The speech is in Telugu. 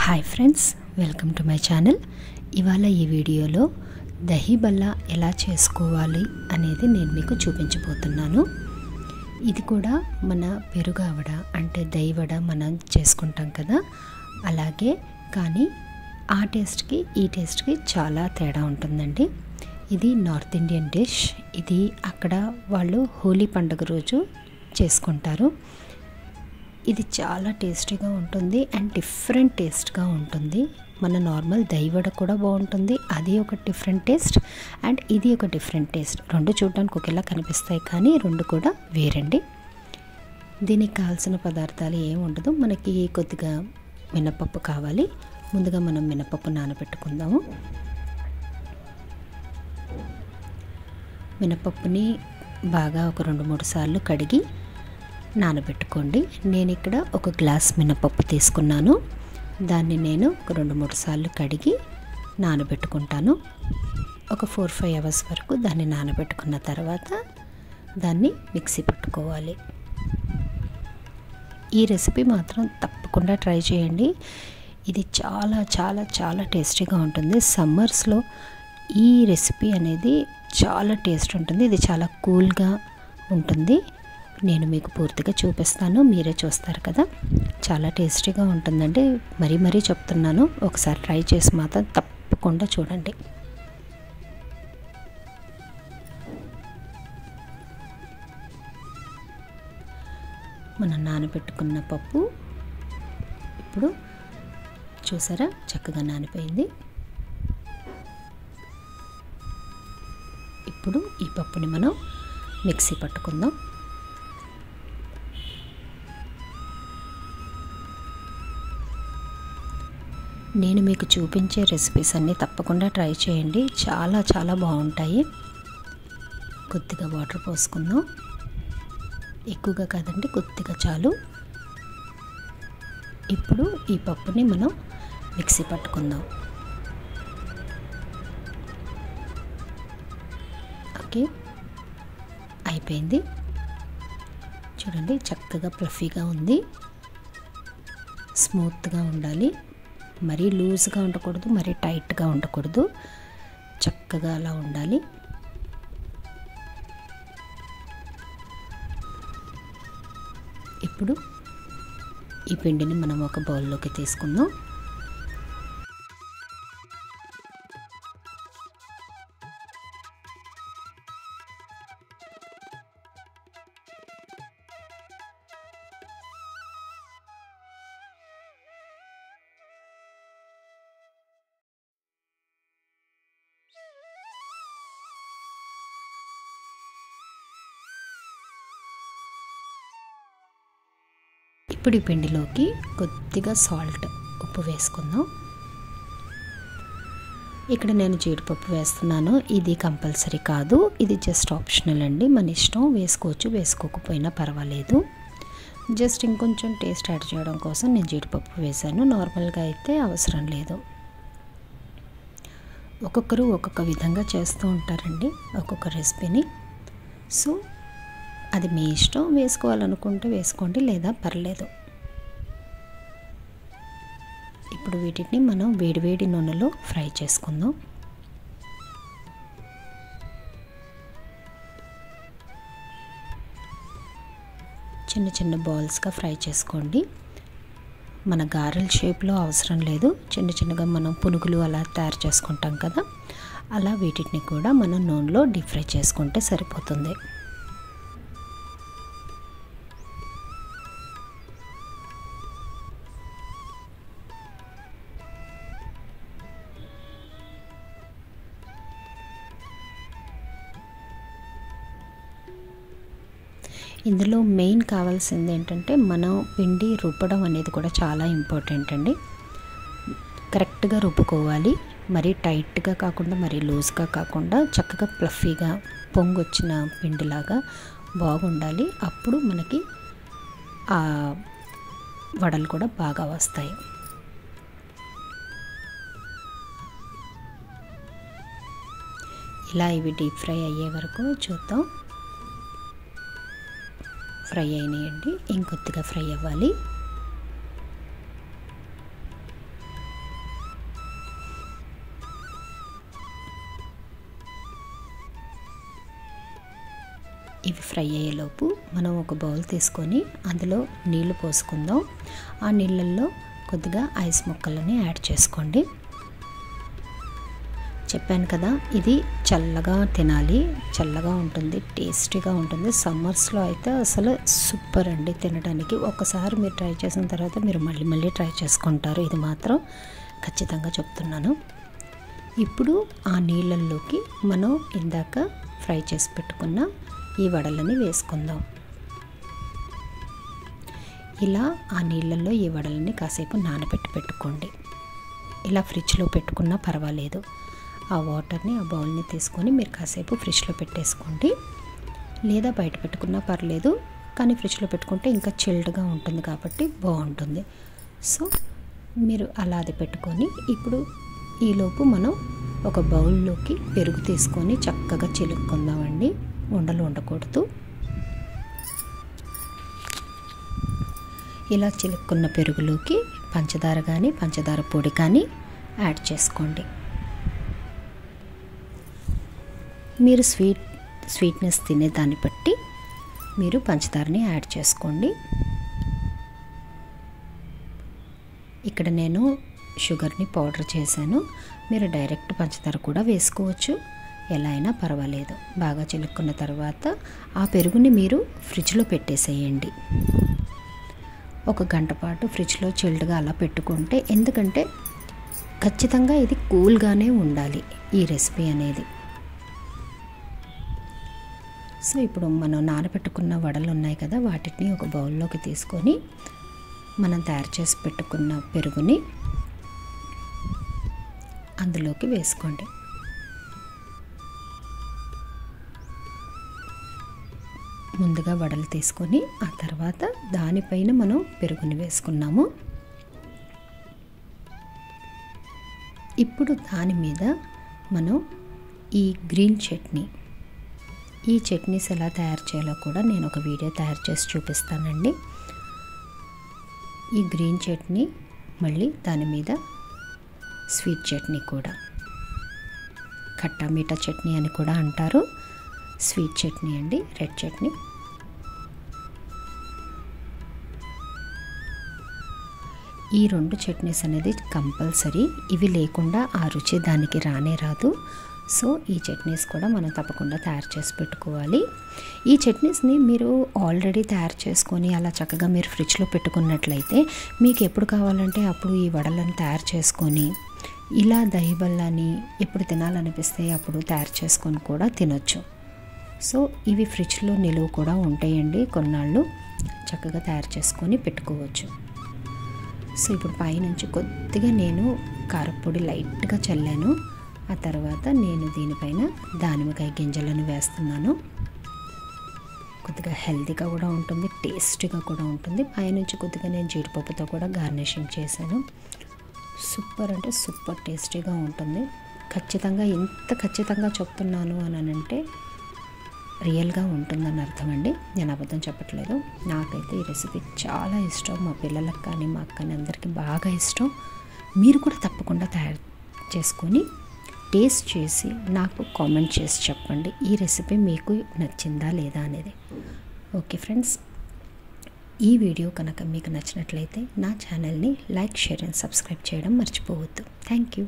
Hi friends, welcome to my channel. ఇవాళ ఈ వీడియోలో దహీ బల్లా ఎలా చేసుకోవాలి అనేది నేను మీకు చూపించబోతున్నాను. ఇది కూడా మన పెరుగు ఆవడ అంటే దహీ వడ మనం చేసుకుంటాం కదా, అలాగే కానీ ఆ టేస్ట్కి ఈ టేస్ట్కి చాలా తేడా ఉంటుందండి. ఇది నార్త్ ఇండియన్ డిష్. ఇది అక్కడ వాళ్ళు హోలీ పండుగ రోజు చేసుకుంటారు. ఇది చాలా టేస్టీగా ఉంటుంది అండ్ డిఫరెంట్ టేస్ట్గా ఉంటుంది. మన నార్మల్ దహీ వడ కూడా బాగుంటుంది, అది ఒక డిఫరెంట్ టేస్ట్ అండ్ ఇది ఒక డిఫరెంట్ టేస్ట్. రెండు చూడడానికి ఒకేలా కనిపిస్తాయి కానీ రెండు కూడా వేరండి. దీనికి కావాల్సిన పదార్థాలు ఏమి ఉండదు. మనకి కొద్దిగా మినపప్పు కావాలి. ముందుగా మనం మినపప్పు నానబెట్టుకుందాము. మినపప్పుని బాగా ఒక 2-3 సార్లు కడిగి నానబెట్టుకోండి. నేను ఇక్కడ ఒక గ్లాస్ మినపప్పు తీసుకున్నాను. దాన్ని నేను ఒక 2-3 సార్లు కడిగి నానబెట్టుకుంటాను. ఒక 4-5 అవర్స్ వరకు దాన్ని నానబెట్టుకున్న తర్వాత దాన్ని మిక్సీ పట్టుకోవాలి. ఈ రెసిపీ మాత్రం తప్పకుండా ట్రై చేయండి. ఇది చాలా చాలా చాలా టేస్టీగా ఉంటుంది. సమ్మర్స్లో ఈ రెసిపీ అనేది చాలా టేస్ట్ ఉంటుంది. ఇది చాలా కూల్గా ఉంటుంది. నేను మీకు పూర్తిగా చూపిస్తాను, మీరే చూస్తారు కదా. చాలా టేస్టీగా ఉంటుందండి. మరీ చెప్తున్నాను, ఒకసారి ట్రై చేసి మాత్రం తప్పకుండా చూడండి. మనం నానబెట్టుకున్న పప్పు ఇప్పుడు చూసారా చక్కగా నానిపోయింది. ఇప్పుడు ఈ పప్పుని మనం మిక్సీ పట్టుకుందాం. నేను మీకు చూపించే రెసిపీస్ అన్నీ తప్పకుండా ట్రై చేయండి. చాలా చాలా బాగుంటాయి. కొద్దిగా వాటర్ పోసుకుందాం. ఎక్కువగా కాదండి, కొద్దిగా చాలు. ఇప్పుడు ఈ పప్పుని మనం మిక్సీ పట్టుకుందాం. ఓకే, అయిపోయింది. చూడండి చక్కగా ఫ్లఫీగా ఉంది. స్మూత్గా ఉండాలి. మరీ లూజ్గా ఉండకూడదు, మరీ టైట్గా ఉండకూడదు. చక్కగా అలా ఉండాలి. ఇప్పుడు ఈ పిండిని మనం ఒక బౌల్లోకి తీసుకుందాం. ఇప్పుడు ఈ పిండిలోకి కొద్దిగా సాల్ట్, ఉప్పు వేసుకుందాం. ఇక్కడ నేను జీడిపప్పు వేస్తున్నాను. ఇది కంపల్సరీ కాదు, ఇది జస్ట్ ఆప్షనల్ అండి. మన ఇష్టం, వేసుకోవచ్చు, వేసుకోకపోయినా పర్వాలేదు. జస్ట్ ఇంకొంచెం టేస్ట్ యాడ్ చేయడం కోసం నేను జీడిపప్పు వేశాను. నార్మల్గా అయితే అవసరం లేదు. ఒక్కొక్కరు ఒక్కొక్క విధంగా చేస్తూ ఉంటారండి ఒక్కొక్క రెసిపీని. సో అది మీ ఇష్టం, వేసుకోవాలనుకుంటే వేసుకోండి, లేదా పర్లేదు. ఇప్పుడు వీటిని మనం వేడివేడి నూనెలో ఫ్రై చేసుకుందాం. చిన్న చిన్న బాల్స్గా ఫ్రై చేసుకోండి. మన గారెల షేప్లో అవసరం లేదు. చిన్న చిన్నగా మనం పునుగులు అలా తయారు చేసుకుంటాం కదా, అలా వీటిని కూడా మనం నూనెలో డీప్ ఫ్రై చేసుకుంటే సరిపోతుంది. ఇందులో మెయిన్ కావాల్సింది ఏంటంటే మనం పిండి రుబ్బడం అనేది కూడా చాలా ఇంపార్టెంట్ అండి. కరెక్ట్గా రుబ్బుకోవాలి. మరీ టైట్గా కాకుండా మరీ లూజ్గా కాకుండా చక్కగా ఫ్లఫీగా పొంగొచ్చిన పిండిలాగా బాగుండాలి. అప్పుడు మనకి ఆ వడలు కూడా బాగా వస్తాయి. ఇలా ఇవి డీప్ ఫ్రై అయ్యే వరకు చూద్దాం. ఫ్రై అయినాయండి, ఇంకొద్దిగా ఫ్రై అవ్వాలి. ఇవి ఫ్రై అయ్యేలోపు మనం ఒక బౌల్ తీసుకొని అందులో నీళ్లు పోసుకుందాం. ఆ నీళ్ళల్లో కొద్దిగా ఐస్ ముక్కలని యాడ్ చేసుకోండి. చెప్పాను కదా, ఇది చల్లగా తినాలి, చల్లగా ఉంటుంది, టేస్టీగా ఉంటుంది. సమ్మర్స్లో అయితే అసలు సూపర్ అండి తినడానికి. ఒకసారి మీరు ట్రై చేసిన తర్వాత మీరు మళ్ళీ మళ్ళీ ట్రై చేసుకుంటారు, ఇది మాత్రం ఖచ్చితంగా చెప్తున్నాను. ఇప్పుడు ఆ నీళ్ళల్లోకి మనం ఇందాక ఫ్రై చేసి పెట్టుకున్న ఈ వడలని వేసుకుందాం. ఇలా ఆ నీళ్ళల్లో ఈ వడలని కాసేపు నానబెట్టి పెట్టుకోండి. ఇలా ఫ్రిడ్జ్లో పెట్టుకున్నా పర్వాలేదు. ఆ వాటర్ని, ఆ బౌల్ని తీసుకొని మీరు కాసేపు ఫ్రిడ్జ్లో పెట్టేసుకోండి. లేదా బయట పెట్టుకున్నా పర్లేదు, కానీ ఫ్రిడ్జ్లో పెట్టుకుంటే ఇంకా చిల్డ్గా ఉంటుంది కాబట్టి బాగుంటుంది. సో మీరు అలా అది పెట్టుకొని ఇప్పుడు ఈలోపు మనం ఒక బౌల్లోకి పెరుగు తీసుకొని చక్కగా చిలుక్కుందామండి. ఉండలు ఉండకూడదు. ఇలా చిలుక్కున్న పెరుగులోకి పంచదార కానీ పంచదార పొడి కానీ యాడ్ చేసుకోండి. మీరు స్వీట్నెస్ తినే దాన్ని బట్టి మీరు పంచదారని యాడ్ చేసుకోండి. ఇక్కడ నేను షుగర్ని పౌడర్ చేశాను. మీరు డైరెక్ట్ పంచదార కూడా వేసుకోవచ్చు, ఎలా అయినా పర్వాలేదు. బాగా చిలుక్కున్న తర్వాత ఆ పెరుగుని మీరు ఫ్రిడ్జ్లో పెట్టేసేయండి. 1 గంట పాటు ఫ్రిడ్జ్లో చిల్డ్గా అలా పెట్టుకుంటే, ఎందుకంటే ఖచ్చితంగా ఇది కూల్గానే ఉండాలి ఈ రెసిపీ అనేది. సో ఇప్పుడు మనం నానబెట్టుకున్న వడలు ఉన్నాయి కదా, వాటిని ఒక బౌల్లోకి తీసుకొని మనం తయారు చేసి పెట్టుకున్న పెరుగుని అందులోకి వేసుకోండి. ముందుగా వడలు తీసుకొని ఆ తర్వాత దానిపైన మనం పెరుగుని వేసుకున్నాము. ఇప్పుడు దాని మీద మనం ఈ గ్రీన్ చట్నీ, ఈ చట్నీస్ ఎలా తయారు చేయాలో కూడా నేను ఒక వీడియో తయారు చేసి చూపిస్తానండి. ఈ గ్రీన్ చట్నీ, మళ్ళీ దాని మీద స్వీట్ చట్నీ కూడా, ఖట్టా మీఠా చట్నీ అని కూడా అంటారు. స్వీట్ చట్నీ అండి, రెడ్ చట్నీ. ఈ 2 చట్నీస్ అనేది కంపల్సరీ. ఇవి లేకుండా ఆ రుచి దానికి రానే రాదు. సో ఈ చట్నీస్ కూడా మనం తప్పకుండా తయారు చేసి పెట్టుకోవాలి. ఈ చట్నీస్ని మీరు ఆల్రెడీ తయారు చేసుకొని అలా చక్కగా మీరు ఫ్రిడ్జ్లో పెట్టుకున్నట్లయితే మీకు ఎప్పుడు కావాలంటే అప్పుడు ఈ వడలను తయారు చేసుకొని ఇలా దహి బల్లాని ఎప్పుడు తినాలనిపిస్తే అప్పుడు తయారు చేసుకొని కూడా తినొచ్చు. సో ఇవి ఫ్రిడ్జ్లో నిలువ కూడా ఉంటాయండి, కొన్నాళ్ళు చక్కగా తయారు చేసుకొని పెట్టుకోవచ్చు. సో ఇప్పుడు పైనుంచి కొద్దిగా నేను కారపొడి లైట్గా చల్లాను. ఆ తర్వాత నేను దీనిపైన దానిమ్మకాయ గింజలను వేస్తున్నాను. కొద్దిగా హెల్తీగా కూడా ఉంటుంది, టేస్టీగా కూడా ఉంటుంది. పైనుంచి కొద్దిగా నేను జీడిపప్పుతో కూడా గార్నిషింగ్ చేశాను. సూపర్ అంటే సూపర్ టేస్టీగా ఉంటుంది. ఖచ్చితంగా ఇంత ఖచ్చితంగా చెప్తున్నాను అని అంటే రియల్గా ఉంటుందని అర్థం అండి, నేను అబద్ధం చెప్పట్లేదు. నాకైతే ఈ రెసిపీ చాలా ఇష్టం, మా పిల్లలకు కానీ మా అక్కని అందరికీ బాగా ఇష్టం. మీరు కూడా తప్పకుండా తయారు చేసుకొని టేస్ట్ చేసి నాకు కామెంట్ చేసి చెప్పండి ఈ రెసిపీ మీకు నచ్చిందా లేదా అనేది. ఓకే ఫ్రెండ్స్, ఈ వీడియో కనుక మీకు నచ్చినట్లయితే నా ఛానల్ని లైక్, షేర్ అండ్ సబ్స్క్రైబ్ చేయడం మర్చిపోవద్దు. Thank you.